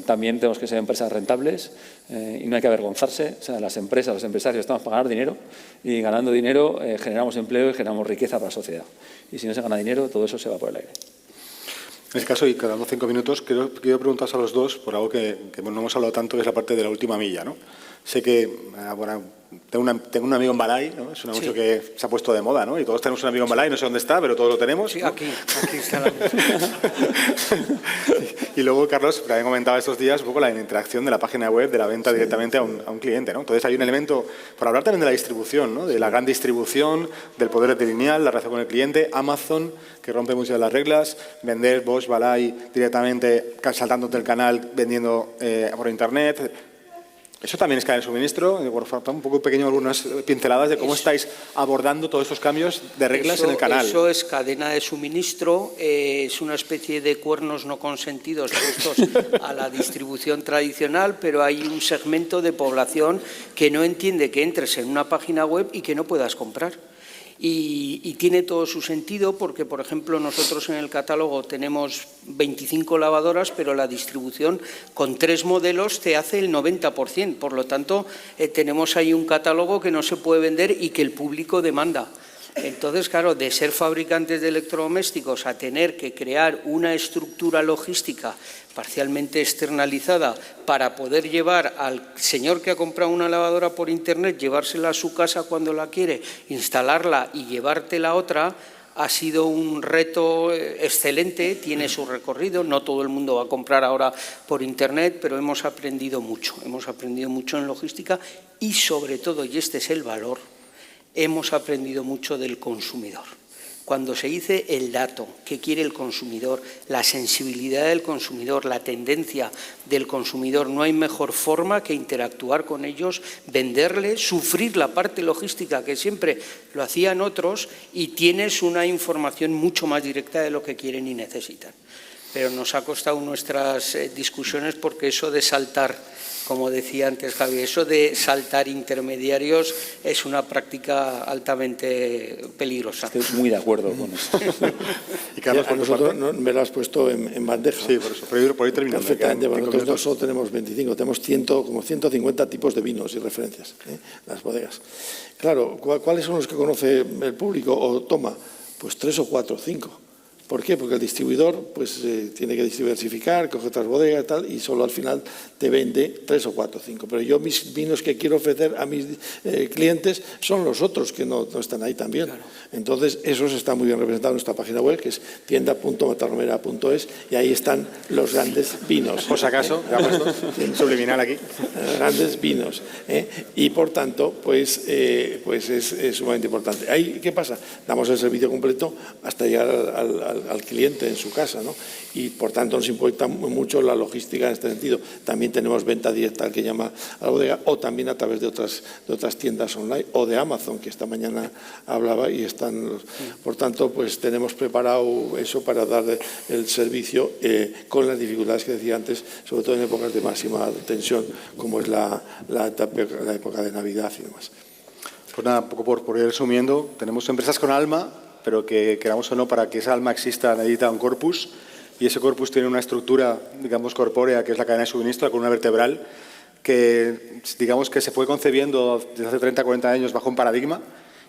También tenemos que ser empresas rentables y no hay que avergonzarse. O sea, las empresas, los empresarios estamos para ganar dinero y ganando dinero generamos empleo y generamos riqueza para la sociedad. Y si no se gana dinero, todo eso se va por el aire. En este caso, y quedando 5 minutos, quiero preguntaros a los dos por algo que no hemos hablado tanto, que es la parte de la última milla, ¿no? Sé que, bueno, tengo un amigo en Balay, ¿no? Es un anuncio que se ha puesto de moda, ¿no? Y todos tenemos un amigo en Balay, no sé dónde está, pero todos lo tenemos. Sí, ¿no? aquí está la Y luego, Carlos, también comentaba estos días un poco la interacción de la página web, de la venta directamente a un cliente, ¿no? Entonces hay un elemento, para hablar también de la distribución, ¿no? De la gran distribución, del poder lineal, la relación con el cliente, Amazon, que rompe muchas de las reglas, vender Bosch, Balay directamente saltándote el canal, vendiendo por internet. Eso también es cadena de suministro. Un poco pequeño, algunas pinceladas de cómo estáis abordando todos estos cambios de reglas en el canal. Eso es cadena de suministro, es una especie de cuernos no consentidos puestos a la distribución tradicional, pero hay un segmento de población que no entiende que entres en una página web y que no puedas comprar. Y tiene todo su sentido porque, por ejemplo, nosotros en el catálogo tenemos 25 lavadoras, pero la distribución con 3 modelos te hace el 90%. Por lo tanto, tenemos ahí un catálogo que no se puede vender y que el público demanda. Entonces, claro, de ser fabricantes de electrodomésticos a tener que crear una estructura logística parcialmente externalizada para poder llevar al señor que ha comprado una lavadora por internet, llevársela a su casa cuando la quiere, instalarla y llevarte la otra, ha sido un reto excelente, tiene su recorrido, no todo el mundo va a comprar ahora por internet, pero hemos aprendido mucho en logística y sobre todo, y este es el valor, hemos aprendido mucho del consumidor. Cuando se dice el dato, qué quiere el consumidor, la sensibilidad del consumidor, la tendencia del consumidor, no hay mejor forma que interactuar con ellos, venderles, sufrir la parte logística que siempre lo hacían otros y tienes una información mucho más directa de lo que quieren y necesitan. Pero nos ha costado nuestras discusiones porque eso de saltar, como decía antes Javi, eso de saltar intermediarios es una práctica altamente peligrosa. Estoy muy de acuerdo con eso. Y Carlos, a nosotros me lo has puesto en bandeja. Sí, por eso. Por ahí terminando. Perfectamente. Nosotros no solo tenemos 25, tenemos como 150 tipos de vinos y referencias, las bodegas. Claro, ¿cuáles son los que conoce el público o toma? Pues 3 o 4 o 5. ¿Por qué? Porque el distribuidor pues, tiene que diversificar, coge otras bodegas y tal, y solo al final te vende 3 o 4 o 5. Pero yo mis vinos que quiero ofrecer a mis clientes son los otros que no están ahí también. Claro. Entonces, esos están muy bien representados en nuestra página web, que es tienda.matarromera.es, y ahí están los grandes vinos. Por si acaso, ya puesto, subliminal aquí. Grandes vinos. Y, por tanto, pues es sumamente importante. Ahí, ¿qué pasa? Damos el servicio completo hasta llegar al cliente en su casa, ¿no? Y por tanto nos importa mucho la logística en este sentido. También tenemos venta directa que llama a la bodega, o también a través de otras tiendas online o de Amazon, que esta mañana hablaba y están. Por tanto, pues tenemos preparado eso para dar el servicio con las dificultades que decía antes, sobre todo en épocas de máxima tensión, como es la época de Navidad y demás. Pues nada, un poco por ir resumiendo, tenemos empresas con alma, pero que queramos o no, para que esa alma exista necesita un corpus, y ese corpus tiene una estructura, digamos, corpórea, que es la cadena de suministro, la columna vertebral, que digamos que se fue concebiendo desde hace 30 o 40 años bajo un paradigma,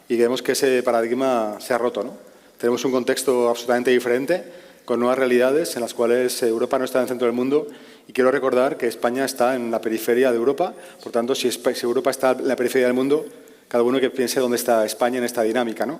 y vemos que ese paradigma se ha roto, ¿no? Tenemos un contexto absolutamente diferente, con nuevas realidades en las cuales Europa no está en el centro del mundo, y quiero recordar que España está en la periferia de Europa. Por tanto, si Europa está en la periferia del mundo, cada uno que piense dónde está España en esta dinámica, ¿no?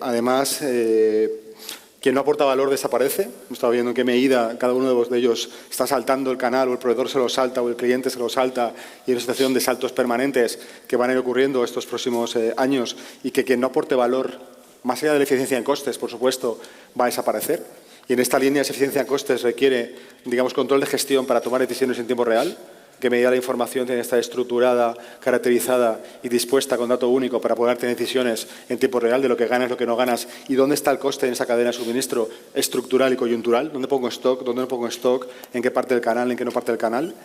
Además, quien no aporta valor desaparece. Hemos estado viendo en qué medida cada uno de ellos está saltando el canal, o el proveedor se lo salta, o el cliente se lo salta, y hay una situación de saltos permanentes que van a ir ocurriendo estos próximos años, y que quien no aporte valor, más allá de la eficiencia en costes, por supuesto, va a desaparecer. Y en esta línea de eficiencia en costes requiere, digamos, control de gestión para tomar decisiones en tiempo real. Que medida la información tiene que estar estructurada, caracterizada y dispuesta con dato único para poder tener decisiones en tiempo real de lo que ganas, lo que no ganas, y dónde está el coste en esa cadena de suministro estructural y coyuntural, dónde pongo stock, dónde no pongo stock, en qué parte del canal, en qué no parte del canal.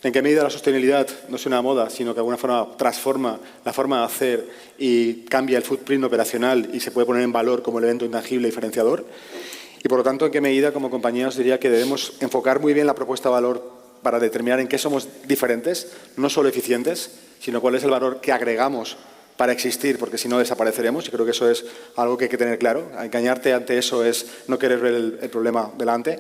En qué medida la sostenibilidad no es una moda, sino que de alguna forma transforma la forma de hacer y cambia el footprint operacional y se puede poner en valor como elemento intangible y diferenciador. Y por lo tanto, en qué medida como compañía os diría que debemos enfocar muy bien la propuesta de valor para determinar en qué somos diferentes, no solo eficientes, sino cuál es el valor que agregamos para existir, porque si no desapareceremos, y creo que eso es algo que hay que tener claro. Engañarte ante eso es no querer ver el problema delante,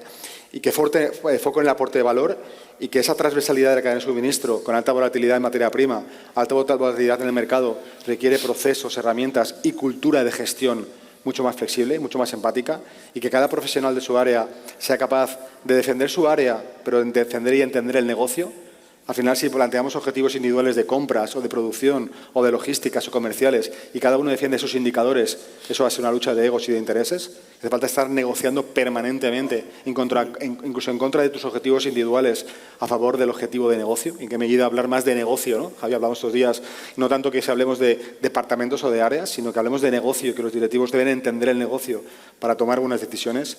y que foco en el aporte de valor, y que esa transversalidad de la cadena de suministro, con alta volatilidad en materia prima, alta volatilidad en el mercado, requiere procesos, herramientas y cultura de gestión mucho más flexible, mucho más empática, y que cada profesional de su área sea capaz de defender su área, pero de defender y entender el negocio. Al final, si planteamos objetivos individuales de compras o de producción o de logísticas o comerciales y cada uno defiende sus indicadores, eso va a ser una lucha de egos y de intereses. Hace falta estar negociando permanentemente, incluso en contra de tus objetivos individuales, a favor del objetivo de negocio. ¿En qué medida hablar más de negocio, ¿no? Javi, hablamos estos días, no tanto que hablemos de departamentos o de áreas, sino que hablemos de negocio, que los directivos deben entender el negocio para tomar buenas decisiones,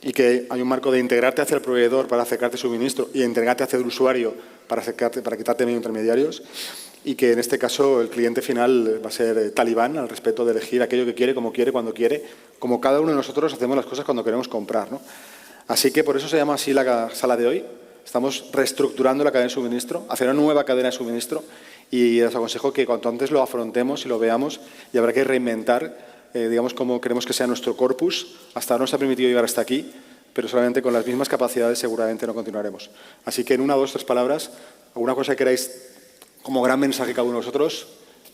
y que hay un marco de integrarte hacia el proveedor para acercarte suministro y integrarte hacia el usuario para quitarte medio intermediarios, y que en este caso el cliente final va a ser talibán al respecto de elegir aquello que quiere, cuando quiere, como cada uno de nosotros hacemos las cosas cuando queremos comprar, ¿no? Así que por eso se llama así la sala de hoy. Estamos reestructurando la cadena de suministro, hacia una nueva cadena de suministro, y os aconsejo que cuanto antes lo afrontemos y lo veamos, y habrá que reinventar digamos, cómo queremos que sea nuestro corpus. Hasta ahora nos ha permitido llegar hasta aquí, pero solamente con las mismas capacidades seguramente no continuaremos. Así que en una, dos, tres palabras, alguna cosa que queráis como gran mensaje cada uno de vosotros,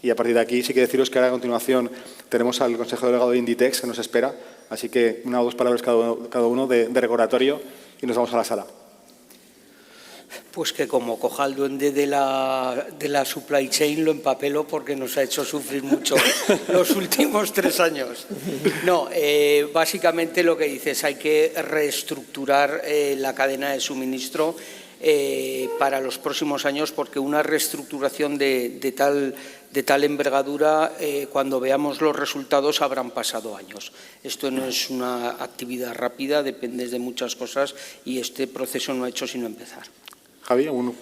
y a partir de aquí sí que deciros que ahora a continuación tenemos al Consejo Delegado de Inditex que nos espera, así que una o dos palabras cada uno de recordatorio y nos vamos a la sala. Pues que como coja el duende de la supply chain lo empapelo porque nos ha hecho sufrir mucho los últimos 3 años. No, básicamente lo que dices, hay que reestructurar la cadena de suministro para los próximos años, porque una reestructuración de tal envergadura, cuando veamos los resultados habrán pasado años. Esto no es una actividad rápida, depende de muchas cosas y este proceso no ha hecho sino empezar. Javi, uno.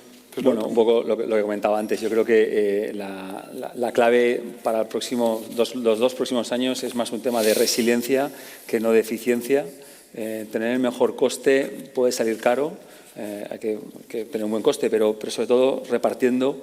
Bueno, un poco lo que comentaba antes. Yo creo que la clave para los 2 próximos años es más un tema de resiliencia que no de eficiencia. Tener el mejor coste puede salir caro, hay que tener un buen coste, pero sobre todo repartiendo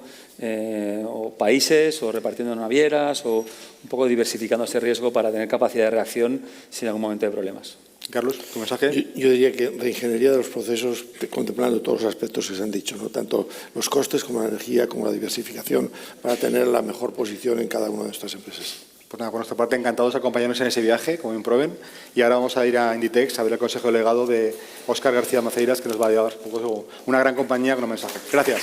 o países o repartiendo navieras o un poco diversificando ese riesgo para tener capacidad de reacción si en algún momento hay problemas. Carlos, tu mensaje. Yo diría que reingeniería de los procesos contemplando todos los aspectos que se han dicho, ¿no? Tanto los costes como la energía, como la diversificación, para tener la mejor posición en cada una de estas empresas. Pues nada, por nuestra parte, encantados de acompañarnos en ese viaje, como Improven. Y ahora vamos a ir a Inditex a ver el consejo delegado de Óscar García Maceiras, que nos va a llevar una gran compañía con un mensaje. Gracias.